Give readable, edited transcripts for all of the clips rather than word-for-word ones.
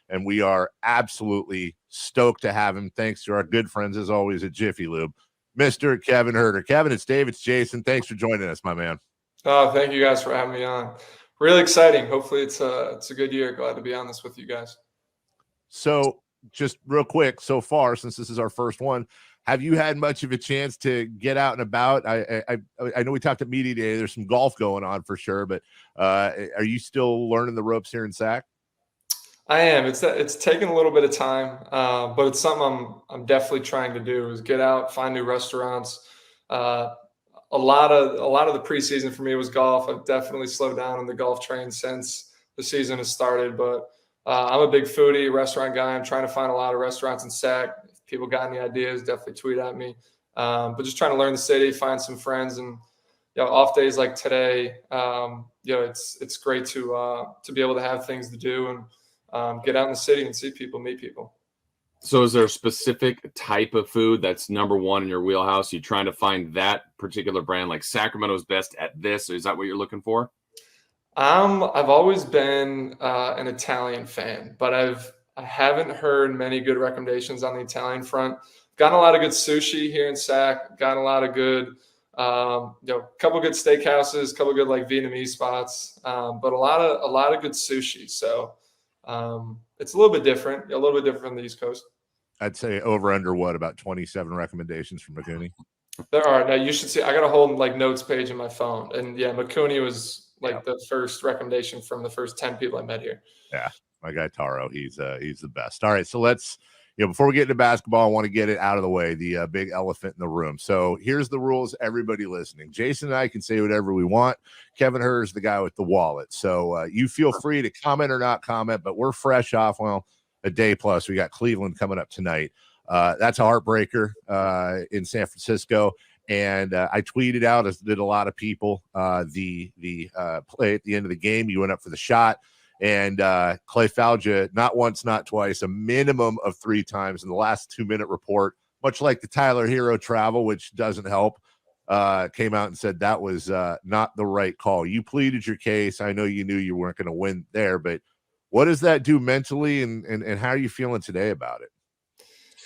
and we are absolutely stoked to have him. Thanks to our good friends, as always, at Jiffy Lube, Mr. Kevin Huerter. Kevin, it's Dave, it's Jason. Thanks for joining us, my man. Oh, thank you guys for having me on. Really exciting. Hopefully it's a good year. Glad to be on this with you guys. So just real quick, so far, since this is our first one, have you had much of a chance to get out and about? I know we talked at media day. There's some golf going on for sure, but are you still learning the ropes here in Sac? I am. It's taken a little bit of time, but it's something I'm definitely trying to do, is get out, find new restaurants. A lot of the preseason for me was golf. I've definitely slowed down on the golf train since the season has started, but I'm a big foodie, restaurant guy. I'm trying to find a lot of restaurants in Sac. If people got any ideas, definitely tweet at me. But just trying to learn the city, find some friends, and off days like today, it's great to be able to have things to do and get out in the city and see people, meet people. So is there a specific type of food that's number one in your wheelhouse? You're trying to find that particular brand, like Sacramento's best at this? Is that what you're looking for? I've always been an Italian fan, but I haven't heard many good recommendations on the Italian front. Gotten a lot of good sushi here in Sac. Gotten a lot of good, couple good steakhouses, couple good like Vietnamese spots, but a lot of good sushi. So it's a little bit different, from the East Coast. I'd say over under what, about 27 recommendations from 𝘿𝙀𝘽𝙐𝙀. There are. Now you should see. I got a whole notes page in my phone, and 𝘿𝙀𝙀𝘐 was the first recommendation from the first 10 people I met here. Yeah, my guy Taro, he's the best. All right, so let's, before we get into basketball, I want to get it out of the way, the big elephant in the room. So here's the rules, everybody listening. Jason and I can say whatever we want. Kevin Huerter is the guy with the wallet. So you feel free to comment or not comment, but we're fresh off, a day plus. We got Cleveland coming up tonight. That's a heartbreaker in San Francisco. And I tweeted out, as did a lot of people, the play at the end of the game. You went up for the shot, and Clay fouled you not once, not twice, a minimum of 3 times in the last 2-minute report, much like the Tyler Hero travel, which doesn't help, came out and said that was not the right call. You pleaded your case. I know you knew you weren't going to win there, but what does that do mentally, and how are you feeling today about it?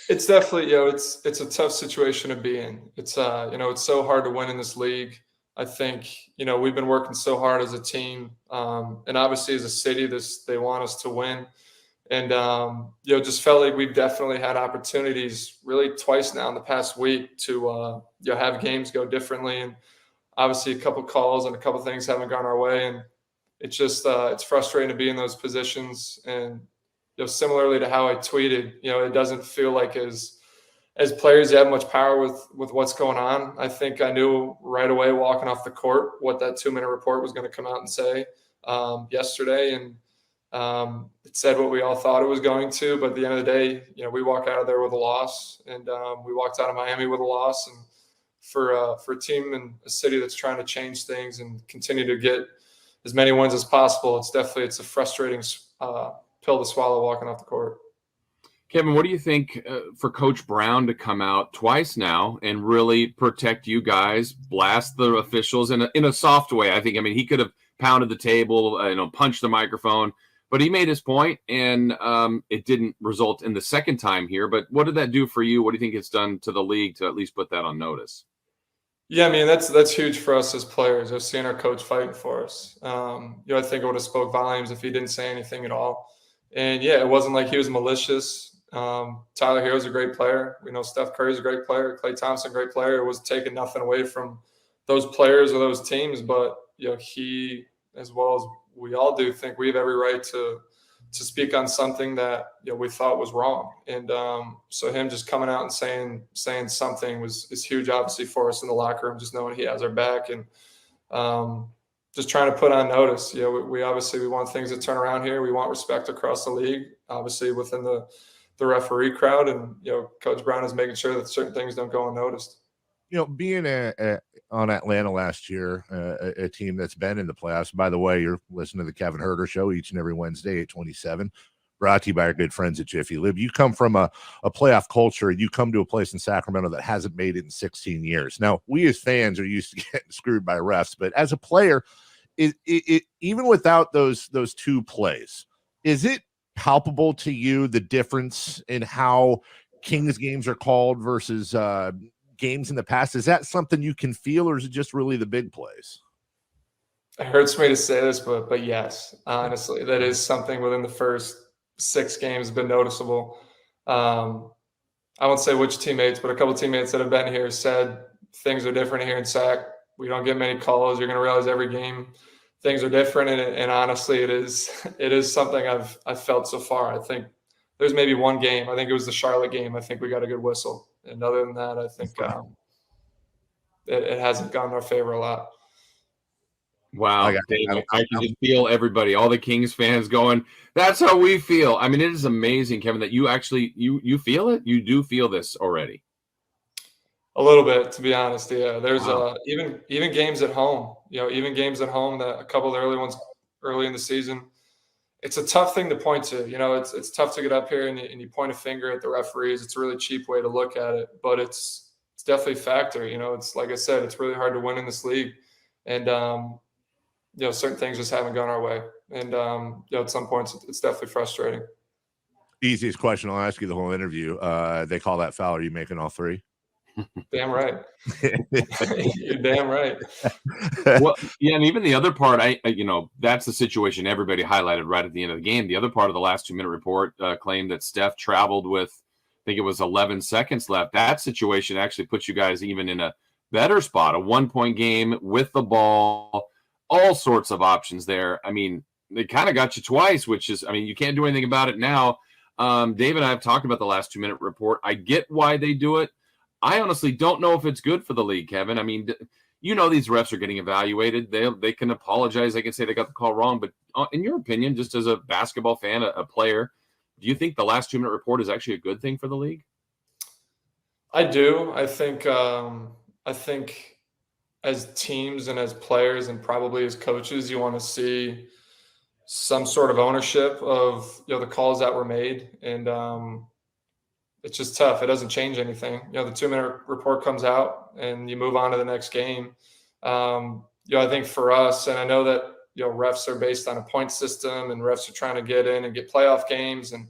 It's definitely, it's a tough situation to be in. It's, it's so hard to win in this league. I think, we've been working so hard as a team, and obviously as a city, they want us to win. And, just felt like we've definitely had opportunities really twice now in the past week to, have games go differently. And obviously a couple calls and a couple things haven't gone our way. And it's just, it's frustrating to be in those positions. And, similarly to how I tweeted, it doesn't feel like as players you have much power with what's going on. I think I knew right away walking off the court what that 2-minute report was going to come out and say yesterday, and it said what we all thought it was going to. But at the end of the day, we walk out of there with a loss, and we walked out of Miami with a loss. And for a team and a city that's trying to change things and continue to get as many wins as possible, it's a frustrating pill to swallow walking off the court. Kevin, what do you think for Coach Brown to come out twice now and really protect you guys, blast the officials in a soft way? I mean, he could have pounded the table, punched the microphone, but he made his point, and it didn't result in the second time here. But what did that do for you? What do you think it's done to the league to at least put that on notice? Yeah, I mean, that's huge for us as players. I've seen our coach fighting for us. I think it would have spoke volumes if he didn't say anything at all. And yeah, it wasn't like he was malicious. Tyler Hero's a great player. We know Steph Curry's a great player. Klay Thompson, great player. It was taking nothing away from those players or those teams. But, he, as well as we all do, think we have every right to speak on something that, we thought was wrong. And so him just coming out and saying something is huge, obviously, for us in the locker room, just knowing he has our back. And just trying to put on notice. We obviously want things to turn around here. We want respect across the league, obviously within the referee crowd, and Coach Brown is making sure that certain things don't go unnoticed. Being on Atlanta last year, a team that's been in the playoffs. By the way, you're listening to the Kevin Huerter Show each and every Wednesday, 8:27, brought to you by our good friends at Jiffy Lube. You come from a playoff culture, and you come to a place in Sacramento that hasn't made it in 16 years. Now, we as fans are used to getting screwed by refs, but as a player, it even without those 2 plays, is it palpable to you, the difference in how Kings games are called versus games in the past? Is that something you can feel, or is it just really the big plays? It hurts me to say this, but yes, honestly, that is something within the first 6 games has been noticeable. I won't say which teammates, but a couple teammates that have been here said things are different here in Sac. We don't get many calls. You're going to realize every game things are different, and honestly, it is something I've felt so far. I think there's maybe one game. I think it was the Charlotte game. I think we got a good whistle, and other than that, I think it hasn't gone in our favor a lot. Wow, David, I can just feel everybody, all the Kings fans going, that's how we feel. I mean, it is amazing, Kevin, that you actually you feel it. You do feel this already. A little bit, to be honest. Yeah, there's Wow. even games at home. Even games at home, that a couple of the early ones early in the season. It's a tough thing to point to. It's tough to get up here and you point a finger at the referees. It's a really cheap way to look at it, but it's definitely a factor. It's like I said, it's really hard to win in this league, and certain things just haven't gone our way. And, at some points it's definitely frustrating. Easiest question I'll ask you the whole interview. They call that foul. Are you making all 3? Damn right. You're damn right. Well, yeah, and even the other part, that's the situation everybody highlighted right at the end of the game. The other part of the last 2-minute report claimed that Steph traveled with, I think it was 11 seconds left. That situation actually puts you guys even in a better spot, a 1-point game with the ball, all sorts of options there. I mean, they kind of got you twice, which is, you can't do anything about it now. Dave and I have talked about the last 2-minute report. I get why they do it. I honestly don't know if it's good for the league, Kevin. I mean, these refs are getting evaluated. They can apologize. They can say they got the call wrong. But in your opinion, just as a basketball fan, a player, do you think the last 2-minute report is actually a good thing for the league? I do. I think as teams and as players and probably as coaches, you want to see some sort of ownership of the calls that were made, and it's just tough. It doesn't change anything. The 2-minute report comes out and you move on to the next game. I think for us, and I know that refs are based on a point system and refs are trying to get in and get playoff games, and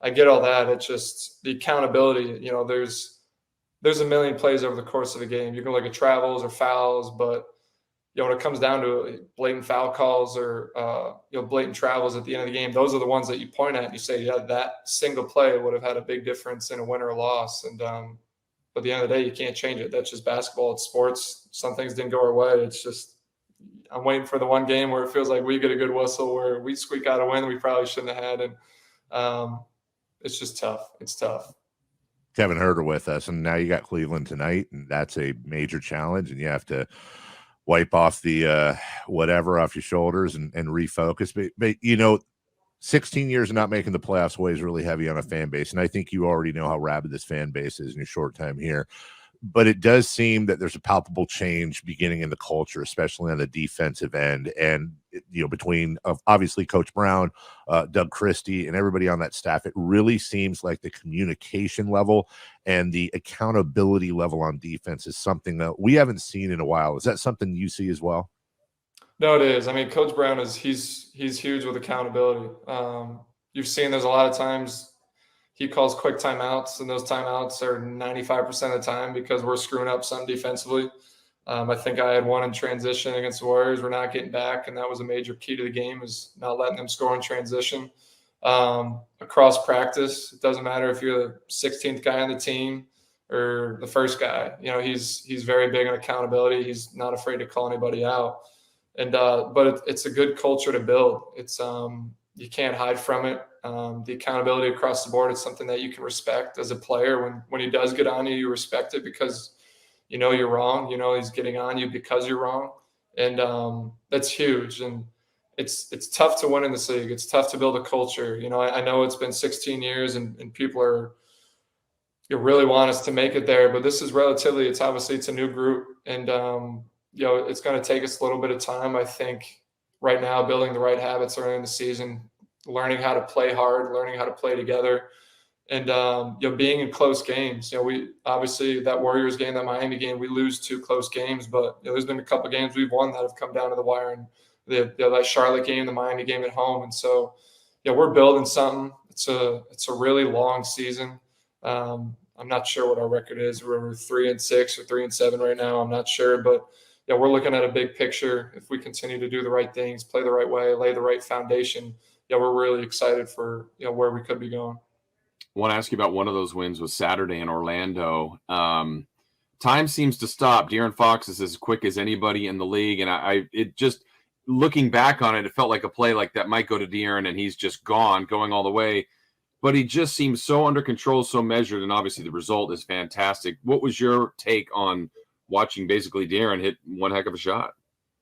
I get all that. It's just the accountability. There's a million plays over the course of a game. You can look at travels or fouls, but when it comes down to blatant foul calls or blatant travels at the end of the game, those are the ones that you point at and you say, yeah, that single play would have had a big difference in a win or a loss. And but at the end of the day, you can't change it. That's just basketball. It's sports. Some things didn't go our way. It's just I'm waiting for the one game where it feels like we get a good whistle where we squeak out a win we probably shouldn't have had, and it's just tough. It's tough. Kevin Huerter with us, and now you got Cleveland tonight, and that's a major challenge, and you have to wipe off the whatever off your shoulders and refocus. But 16 years of not making the playoffs weighs really heavy on a fan base, and I think you already know how rabid this fan base is in your short time here. But it does seem that there's a palpable change beginning in the culture, especially on the defensive end. And, between obviously Coach Brown, Doug Christie, and everybody on that staff, it really seems like the communication level and the accountability level on defense is something that we haven't seen in a while. Is that something you see as well? No, it is. I mean, Coach Brown he's huge with accountability. You've seen there's a lot of times he calls quick timeouts, and those timeouts are 95% of the time because we're screwing up something defensively. I think I had one in transition against the Warriors. We're not getting back, and that was a major key to the game, is not letting them score in transition. Across practice, it doesn't matter if you're the 16th guy on the team or the first guy. He's very big on accountability. He's not afraid to call anybody out. And but it's a good culture to build. It's you can't hide from it. The accountability across the board is something that you can respect as a player. When he does get on you, you respect it because you're wrong. He's getting on you because you're wrong, and that's huge. And it's tough to win in this league. It's tough to build a culture. I know it's been 16 years, and people you really want us to make it there, but this is it's a new group, and it's going to take us a little bit of time. I think right now, building the right habits early in the season, learning how to play hard, learning how to play together, and being in close games. We obviously, that Warriors game, that Miami game, we lose 2 close games, but there's been a couple games we've won that have come down to the wire, and that Charlotte game, the Miami game at home. And so we're building something. It's a really long season. I'm not sure what our record is. We're 3-6 or 3-7 right now. I'm not sure, but we're looking at a big picture. If we continue to do the right things, play the right way, lay the right foundation, we're really excited for where we could be going. I want to ask you about one of those wins was Saturday in Orlando. Time seems to stop. De'Aaron Fox is as quick as anybody in the league, and it just looking back on it, it felt like a play like that might go to De'Aaron, and he's just going all the way. But he just seems so under control, so measured, and obviously the result is fantastic. What was your take on watching basically De'Aaron hit one heck of a shot?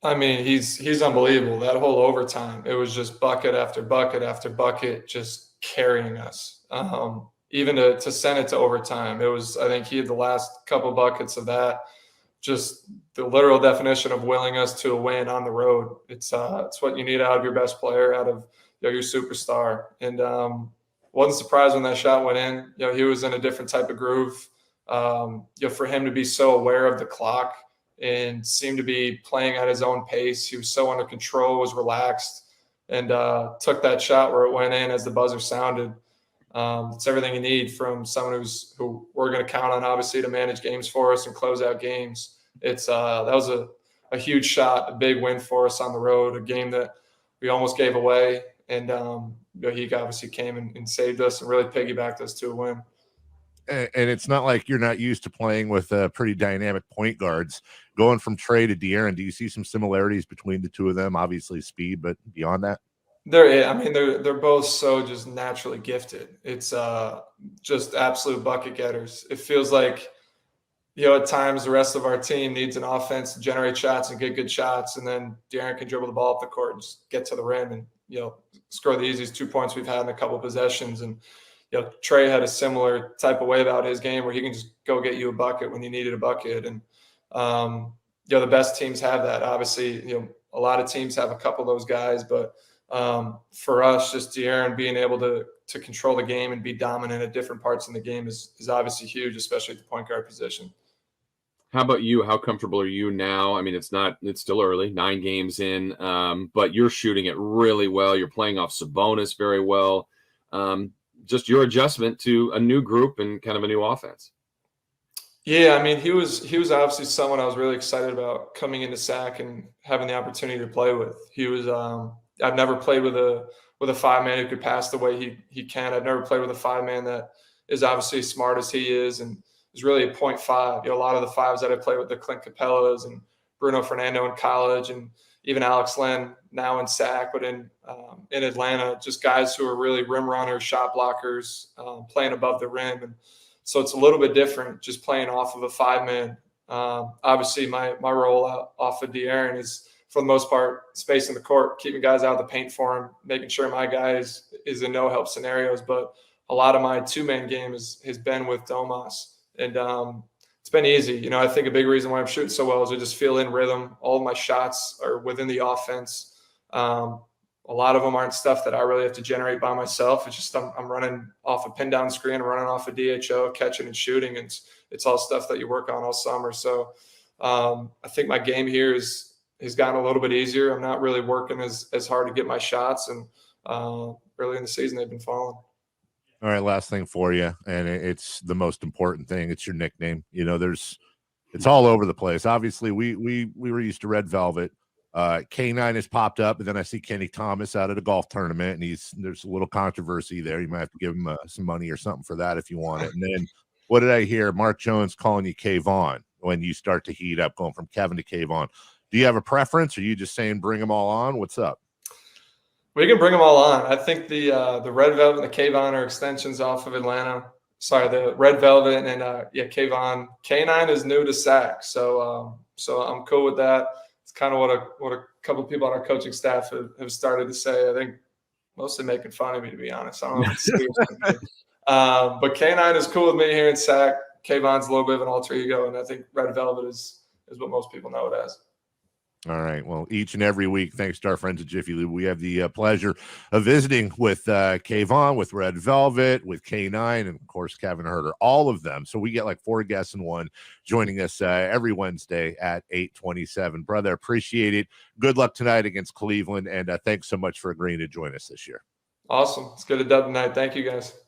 I mean, he's unbelievable. That whole overtime, it was just bucket after bucket after bucket, just carrying us. Even to send it to overtime, it was, I think he had the last couple buckets of that. Just the literal definition of willing us to a win on the road. It's what you need out of your best player, out of your superstar. And wasn't surprised when that shot went in. He was in a different type of groove. For him to be so aware of the clock and seemed to be playing at his own pace. He was so under control, was relaxed, and took that shot where it went in as the buzzer sounded. It's everything you need from someone who we're going to count on, obviously, to manage games for us and close out games. That was a huge shot, a big win for us on the road, a game that we almost gave away. And he obviously came and saved us and really piggybacked us to a win. And it's not like you're not used to playing with pretty dynamic point guards. Going from Trey to De'Aaron, do you see some similarities between the two of them? Obviously speed, but beyond that? They're both so just naturally gifted. It's just absolute bucket getters. It feels like, at times the rest of our team needs an offense to generate shots and get good shots, and then De'Aaron can dribble the ball up the court and just get to the rim and, score the easiest 2 points we've had in a couple possessions. And, Trey had a similar type of way about his game where he can just go get you a bucket when you needed a bucket. And, the best teams have that. Obviously, a lot of teams have a couple of those guys, but for us, just De'Aaron being able to control the game and be dominant at different parts in the game is obviously huge, especially at the point guard position. How about you? How comfortable are you now? I mean, it's still early, 9 games in, but you're shooting it really well. You're playing off Sabonis very well. Just your adjustment to a new group and kind of a new offense. Yeah, I mean, he was obviously someone I was really excited about coming into SAC and having the opportunity to play with. He was I've never played with a 5-man who could pass the way he can. I've never played with a 5-man that is obviously as smart as he is and is really a 0.5. A lot of the 5s that I played with, the 𝘿𝙀🬄 𝘿𝙀🐪 and Bruno Fernando in college, and even Alex Len now in SAC, but in Atlanta, just guys who are really rim runners, shot blockers, playing above the rim. And so it's a little bit different just playing off of a 5-man. Obviously, my role off of De'Aaron is, for the most part, spacing the court, keeping guys out of the paint for him, making sure my guy is in no-help scenarios. But a lot of my 2-man game has been with 𝘿𝙀𝘀. And it's been easy. I think a big reason why I'm shooting so well is I just feel in rhythm. All of my shots are within the offense. A lot of them aren't stuff that I really have to generate by myself. It's just I'm running off a pin down screen, I'm running off a DHO, catching and shooting. And it's all stuff that you work on all summer. So I think my game here has gotten a little bit easier. I'm not really working as hard to get my shots. And early in the season, they've been falling. All right, last thing for you, and it's the most important thing. It's your nickname. It's all over the place. Obviously, we were used to Red Velvet. K9 has popped up, and then I see Kenny Thomas out at a golf tournament, and there's a little controversy there. You might have to give him some money or something for that if you want it. And then what did I hear? Mark Jones calling you 𝘿𝙀🬀 when you start to heat up, going from Kevin to 𝘿𝙀🬀. Do you have a preference, or are you just saying bring them all on? What's up? We can bring them all on. I think the Red Velvet and the 𝘿𝙀🬀 are extensions off of Atlanta. Sorry, the Red Velvet and 𝘿𝙀🬀. K9 is new to SAC, so I'm cool with that. It's kind of what a couple of people on our coaching staff have started to say. I think mostly making fun of me, to be honest. I don't know if it's serious. But K9 is cool with me here in SAC. 𝘿𝙀🬀's a little bit of an alter ego, and I think Red Velvet is what most people know it as. All right. Well, each and every week, thanks to our friends at Jiffy Lube, we have the pleasure of visiting with 𝘿𝙀🬀, with Red Velvet, with K9, and of course Kevin Huerter, all of them. So we get like 4 guests in one joining us every Wednesday at 8:27. Brother, appreciate it. Good luck tonight against Cleveland, and thanks so much for agreeing to join us this year. Awesome. Let's get a dub tonight. Thank you, guys.